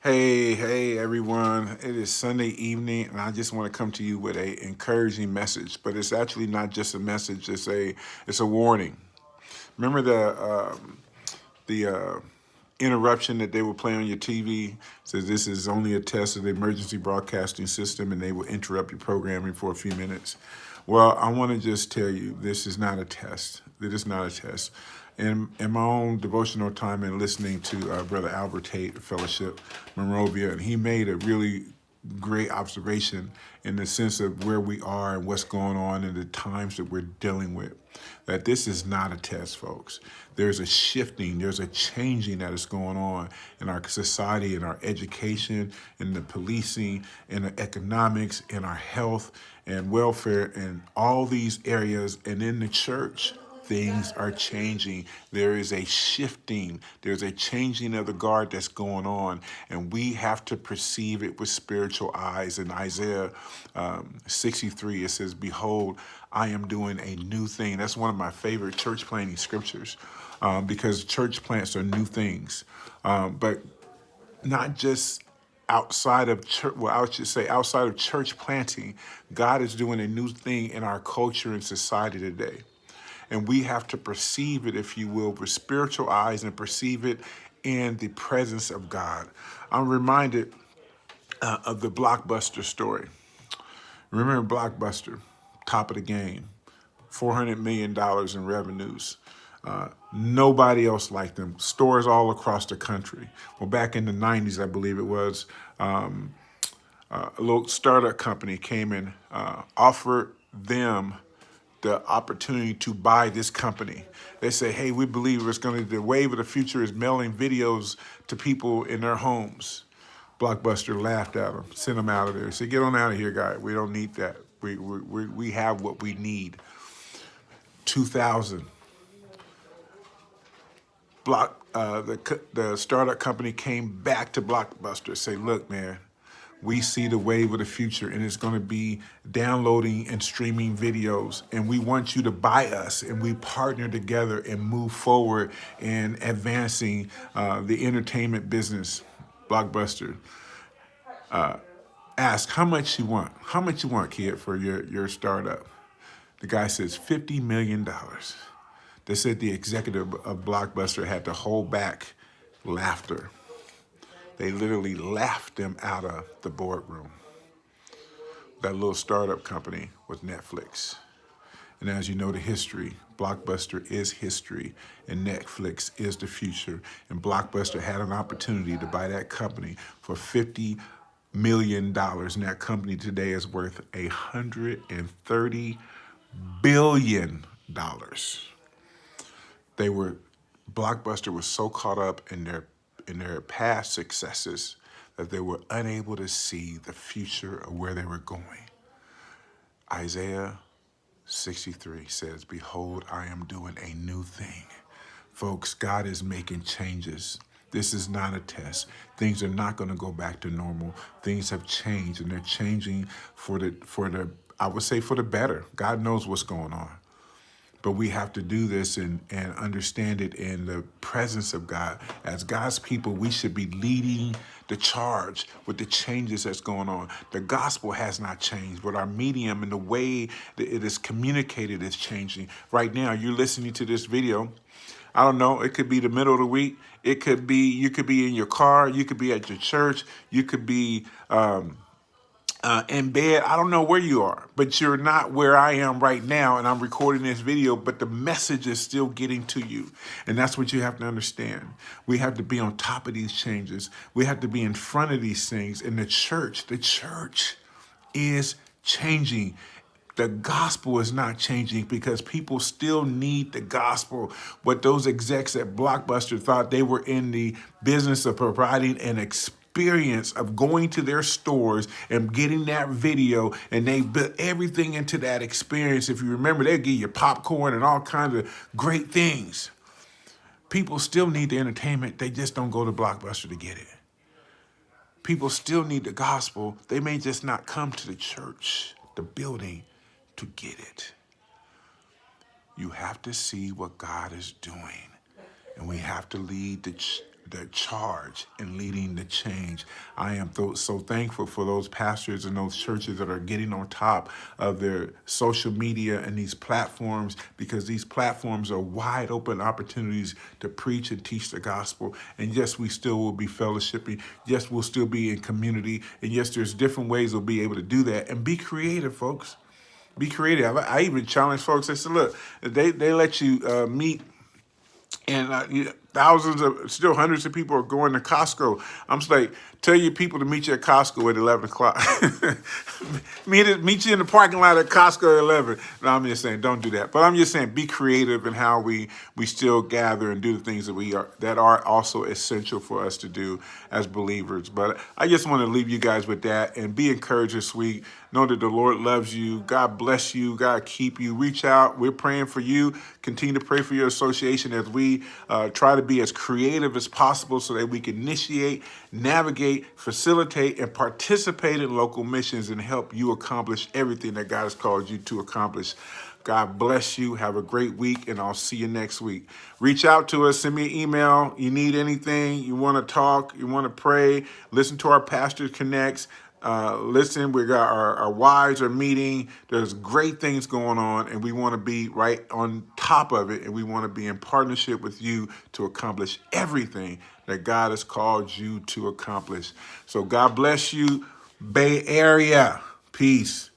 Hey everyone. It is Sunday evening and I just want to come to you with a encouraging message, but it's actually not just a message, it's a warning. Remember the interruption that they will play on your TV? Says this is only a test of the emergency broadcasting system and they will interrupt your programming for a few minutes. Well, I want to just tell you this is not a test. It is not a test. In my own devotional time and listening to Brother Albert Tate, Fellowship Monrovia, and he made a really great observation in the sense of where we are and what's going on and the times that we're dealing with. That this is not a test, folks. There's a shifting, there's a changing that is going on in our society, in our education, in the policing, in the economics, in our health and welfare, and all these areas, and in the church. Things are changing. There is a shifting. There's a changing of the guard that's going on, and we have to perceive it with spiritual eyes. In Isaiah 63, it says, "Behold, I am doing a new thing." That's one of my favorite church planting scriptures because church plants are new things, but not just outside of church. Well, I should say outside of church planting, God is doing a new thing in our culture and society today. And we have to perceive it, if you will, with spiritual eyes and perceive it in the presence of God. I'm reminded of the BlockBuster story. Remember BlockBuster, top of the game, $400 million in revenues. Nobody else like them. Stores all across the country. Well, back in the 90s, I believe it was, a little startup company came and offered them the opportunity to buy this company. They say, hey, we believe the wave of the future is mailing videos to people in their homes. BlockBuster laughed at them, sent them out of there. Said, get on out of here, guy. We don't need that. We have what we need. 2000, the startup company came back to BlockBuster, say, look, man, we see the wave of the future and it's going to be downloading and streaming videos, and we want you to buy us, and we partner together and move forward in advancing the entertainment business. BlockBuster asked, how much you want, kid, for your startup? The guy says $50 million. They said the executive of BlockBuster had to hold back laughter. They literally laughed them out of the boardroom. That little startup company was Netflix. And as you know the history, BlockBuster is history and Netflix is the future. And BlockBuster had an opportunity to buy that company for $50 million. And that company today is worth $130 billion. BlockBuster was so caught up in their past successes that they were unable to see the future of where they were going. Isaiah 63 says, behold, I am doing a new thing. Folks, God is making changes. This is not a test. Things are not going to go back to normal. Things have changed, and they're changing for the I would say for the better. God knows what's going on. But we have to do this and understand it in the presence of God. As God's people, we should be leading the charge with the changes that's going on. The gospel has not changed, but our medium and the way that it is communicated is changing. Right now, you're listening to this video. I don't know, it could be the middle of the week. It could be, you could be in your car. You could be at your church. You could be in bed. I don't know where you are, but you're not where I am right now, and I'm recording this video, but the message is still getting to you. And that's what you have to understand. We have to be on top of these changes. We have to be in front of these things. And the church is changing. The gospel is not changing because people still need the gospel. But those execs at BlockBuster thought they were in the business of providing an experience of going to their stores and getting that video, and they built everything into that experience. If you remember, they'll give you popcorn and all kinds of great things. People still need the entertainment. They just don't go to BlockBuster to get it. People still need the gospel. They may just not come to the church, the building, to get it. You have to see what God is doing, and we have to lead the charge and leading the change. I am so thankful for those pastors and those churches that are getting on top of their social media and these platforms, because these platforms are wide open opportunities to preach and teach the gospel. And yes, we still will be fellowshipping. Yes, we'll still be in community. And yes, there's different ways we'll be able to do that. And be creative, folks. Be creative. I even challenge folks. I said, look, they let you meet, and thousands of, still hundreds of people are going to Costco. I'm just like, tell your people to meet you at Costco at 11 o'clock. meet you in the parking lot at Costco at 11. No, I'm just saying, don't do that. But I'm just saying, be creative in how we still gather and do the things that are also essential for us to do as believers. But I just want to leave you guys with that, and be encouraged this week. Know that the Lord loves you. God bless you. God keep you. Reach out. We're praying for you. Continue to pray for your association as we try to be as creative as possible so that we can initiate, navigate, facilitate, and participate in local missions and help you accomplish everything that God has called you to accomplish. God bless you. Have a great week, and I'll see you next week. Reach out to us. Send me an email. You need anything, you want to talk, you want to pray, listen to our Pastor Connects. Listen, we got our wives are meeting. There's great things going on, and we want to be right on top of it, and we want to be in partnership with you to accomplish everything that God has called you to accomplish. So God bless you, Bay Area. Peace.